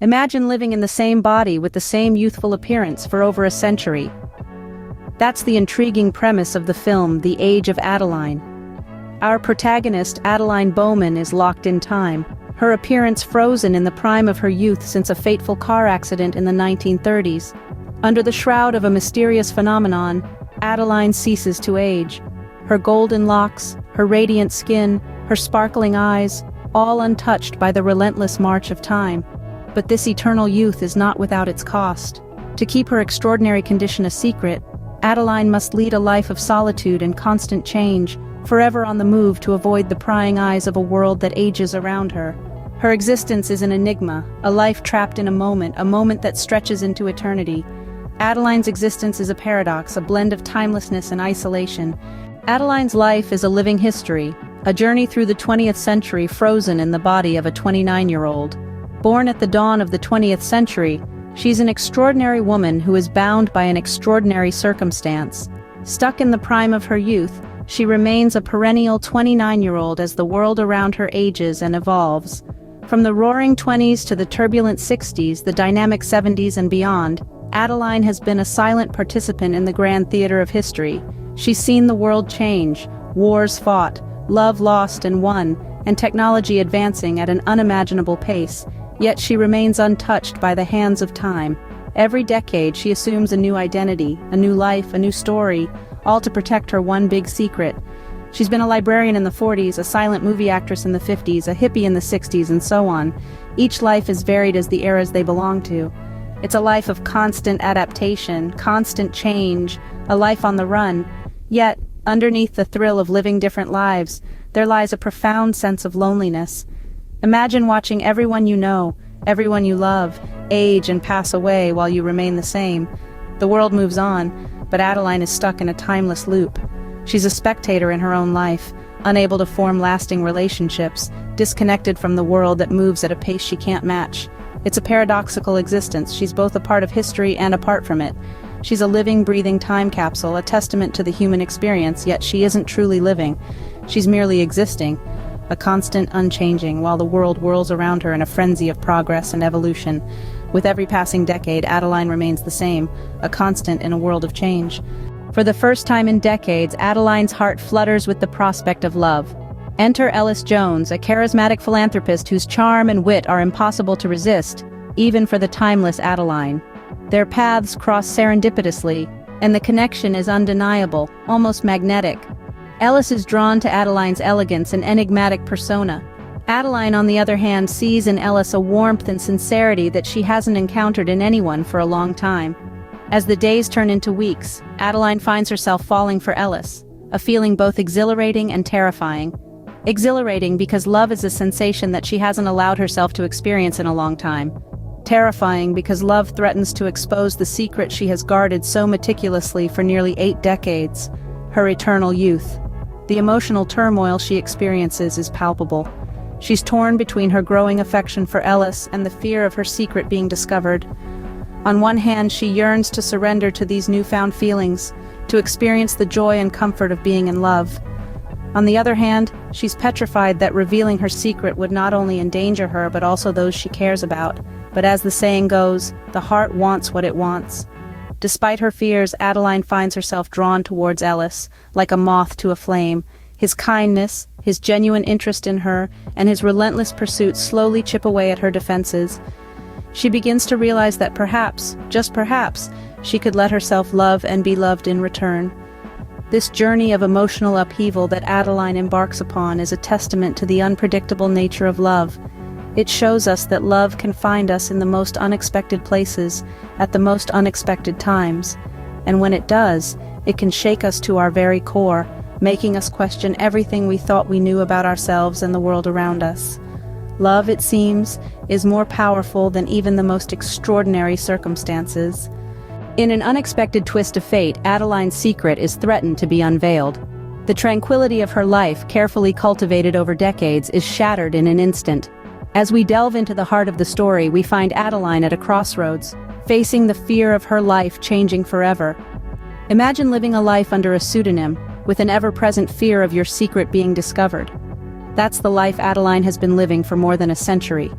Imagine living in the same body with the same youthful appearance for over a century. That's the intriguing premise of the film The Age of Adeline. Our protagonist, Adeline Bowman, is locked in time, her appearance frozen in the prime of her youth since a fateful car accident in the 1930s. Under the shroud of a mysterious phenomenon, Adeline ceases to age. Her golden locks, her radiant skin, her sparkling eyes, all untouched by the relentless march of time. But this eternal youth is not without its cost. To keep her extraordinary condition a secret, Adeline must lead a life of solitude and constant change, forever on the move to avoid the prying eyes of a world that ages around her. Her existence is an enigma, a life trapped in a moment that stretches into eternity. Adeline's existence is a paradox, a blend of timelessness and isolation. Adeline's life is a living history, a journey through the 20th century frozen in the body of a 29-year-old. Born at the dawn of the 20th century, she's an extraordinary woman who is bound by an extraordinary circumstance. Stuck in the prime of her youth, she remains a perennial 29-year-old as the world around her ages and evolves. From the roaring 20s to the turbulent 60s, the dynamic 70s and beyond, Adeline has been a silent participant in the grand theater of history. She's seen the world change, wars fought, love lost and won, and technology advancing at an unimaginable pace, yet she remains untouched by the hands of time. Every decade she assumes a new identity, a new life, a new story, all to protect her one big secret. She's been a librarian in the 40s, a silent movie actress in the 50s, a hippie in the 60s, and so on. Each life is varied as the eras they belong to. It's a life of constant adaptation, constant change, a life on the run. Yet, underneath the thrill of living different lives, there lies a profound sense of loneliness. Imagine watching everyone you know, everyone you love, age and pass away while you remain the same. The world moves on, but Adeline is stuck in a timeless loop. She's a spectator in her own life, unable to form lasting relationships, disconnected from the world that moves at a pace she can't match. It's a paradoxical existence. She's both a part of history and apart from it. She's a living, breathing time capsule, a testament to the human experience, yet she isn't truly living. She's merely existing, a constant unchanging, while the world whirls around her in a frenzy of progress and evolution. With every passing decade, Adeline remains the same, a constant in a world of change. For the first time in decades, Adeline's heart flutters with the prospect of love. Enter Ellis Jones, a charismatic philanthropist whose charm and wit are impossible to resist, even for the timeless Adeline. Their paths cross serendipitously, and the connection is undeniable, almost magnetic. Ellis is drawn to Adeline's elegance and enigmatic persona. Adeline, on the other hand, sees in Ellis a warmth and sincerity that she hasn't encountered in anyone for a long time. As the days turn into weeks, Adeline finds herself falling for Ellis, a feeling both exhilarating and terrifying. Exhilarating because love is a sensation that she hasn't allowed herself to experience in a long time. Terrifying because love threatens to expose the secret she has guarded so meticulously for nearly 8 decades, her eternal youth. The emotional turmoil she experiences is palpable. She's torn between her growing affection for Ellis and the fear of her secret being discovered. On one hand, she yearns to surrender to these newfound feelings, to experience the joy and comfort of being in love. On the other hand, she's petrified that revealing her secret would not only endanger her but also those she cares about. But as the saying goes, the heart wants what it wants. Despite her fears, Adeline finds herself drawn towards Ellis, like a moth to a flame. His kindness, his genuine interest in her, and his relentless pursuit slowly chip away at her defenses. She begins to realize that perhaps, just perhaps, she could let herself love and be loved in return. This journey of emotional upheaval that Adeline embarks upon is a testament to the unpredictable nature of love. It shows us that love can find us in the most unexpected places, at the most unexpected times. And when it does, it can shake us to our very core, making us question everything we thought we knew about ourselves and the world around us. Love, it seems, is more powerful than even the most extraordinary circumstances. In an unexpected twist of fate, Adeline's secret is threatened to be unveiled. The tranquility of her life, carefully cultivated over decades, is shattered in an instant. As we delve into the heart of the story, we find Adeline at a crossroads, facing the fear of her life changing forever. Imagine living a life under a pseudonym, with an ever-present fear of your secret being discovered. That's the life Adeline has been living for more than a century.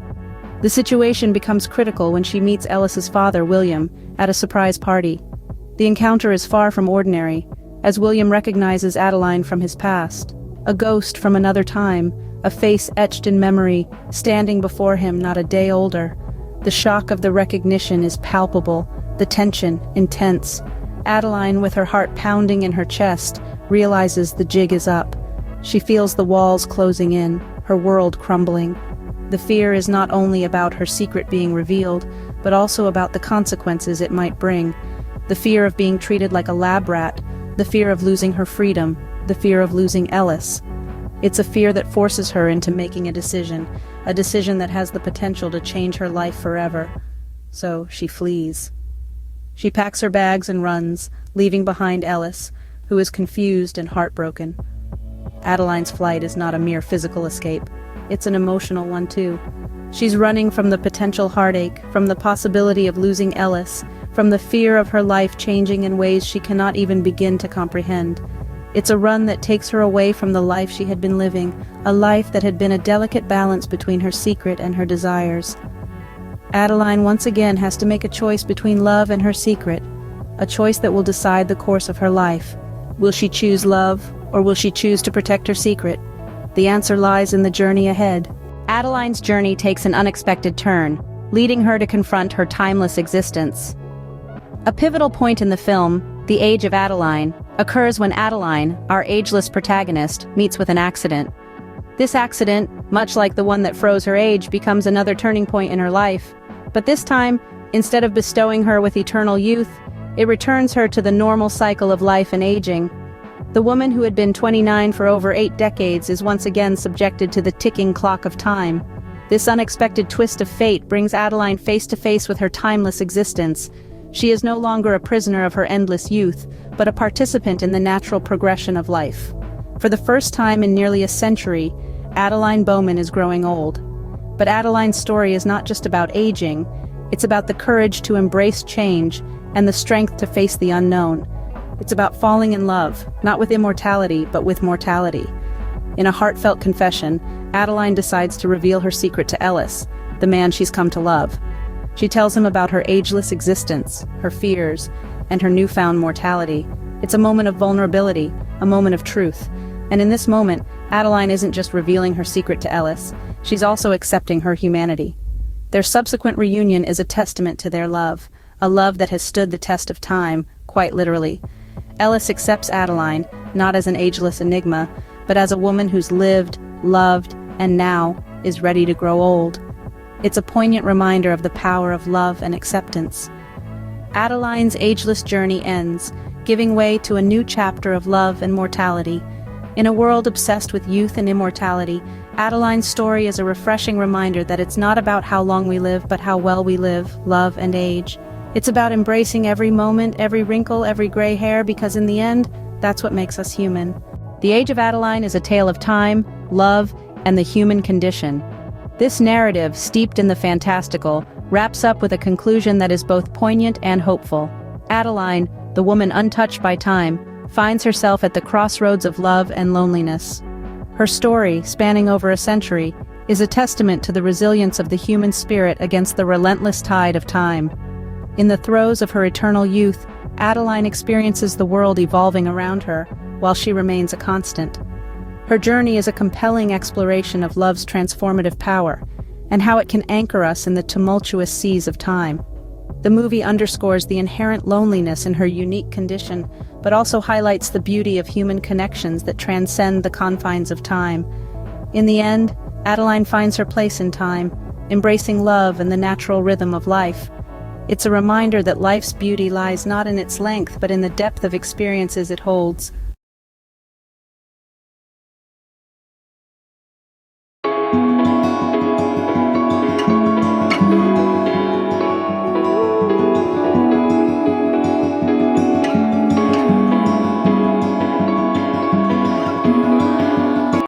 The situation becomes critical when she meets Ellis's father, William, at a surprise party. The encounter is far from ordinary, as William recognizes Adeline from his past. A ghost from another time, a face etched in memory, standing before him not a day older. The shock of the recognition is palpable, the tension intense. Adeline, with her heart pounding in her chest, realizes the jig is up. She feels the walls closing in, her world crumbling. The fear is not only about her secret being revealed, but also about the consequences it might bring. The fear of being treated like a lab rat, the fear of losing her freedom, the fear of losing Ellis. It's a fear that forces her into making a decision that has the potential to change her life forever. So she flees. She packs her bags and runs, leaving behind Ellis, who is confused and heartbroken. Adeline's flight is not a mere physical escape. It's an emotional one too. She's running from the potential heartache, from the possibility of losing Ellis, from the fear of her life changing in ways she cannot even begin to comprehend. It's a run that takes her away from the life she had been living, a life that had been a delicate balance between her secret and her desires. Adeline once again has to make a choice between love and her secret, a choice that will decide the course of her life. Will she choose love, or will she choose to protect her secret? The answer lies in the journey ahead. Adeline's journey takes an unexpected turn, leading her to confront her timeless existence. A pivotal point in the film, The Age of Adeline, occurs when Adeline, our ageless protagonist, meets with an accident. This accident, much like the one that froze her age, becomes another turning point in her life. But this time, instead of bestowing her with eternal youth, it returns her to the normal cycle of life and aging. The woman who had been 29 for over 8 decades is once again subjected to the ticking clock of time. This unexpected twist of fate brings Adeline face to face with her timeless existence. She is no longer a prisoner of her endless youth, but a participant in the natural progression of life. For the first time in nearly a century, Adeline Bowman is growing old. But Adeline's story is not just about aging, it's about the courage to embrace change and the strength to face the unknown. It's about falling in love, not with immortality, but with mortality. In a heartfelt confession, Adeline decides to reveal her secret to Ellis, the man she's come to love. She tells him about her ageless existence, her fears, and her newfound mortality. It's a moment of vulnerability, a moment of truth. And in this moment, Adeline isn't just revealing her secret to Ellis, she's also accepting her humanity. Their subsequent reunion is a testament to their love, a love that has stood the test of time, quite literally. Ellis accepts Adeline, not as an ageless enigma, but as a woman who's lived, loved, and now is ready to grow old. It's a poignant reminder of the power of love and acceptance. Adeline's ageless journey ends, giving way to a new chapter of love and mortality. In a world obsessed with youth and immortality, Adeline's story is a refreshing reminder that it's not about how long we live, but how well we live, love, and age. It's about embracing every moment, every wrinkle, every gray hair, because in the end, that's what makes us human. The Age of Adeline is a tale of time, love, and the human condition. This narrative, steeped in the fantastical, wraps up with a conclusion that is both poignant and hopeful. Adeline, the woman untouched by time, finds herself at the crossroads of love and loneliness. Her story, spanning over a century, is a testament to the resilience of the human spirit against the relentless tide of time. In the throes of her eternal youth, Adeline experiences the world evolving around her, while she remains a constant. Her journey is a compelling exploration of love's transformative power, and how it can anchor us in the tumultuous seas of time. The movie underscores the inherent loneliness in her unique condition, but also highlights the beauty of human connections that transcend the confines of time. In the end, Adeline finds her place in time, embracing love and the natural rhythm of life. It's a reminder that life's beauty lies not in its length, but in the depth of experiences it holds.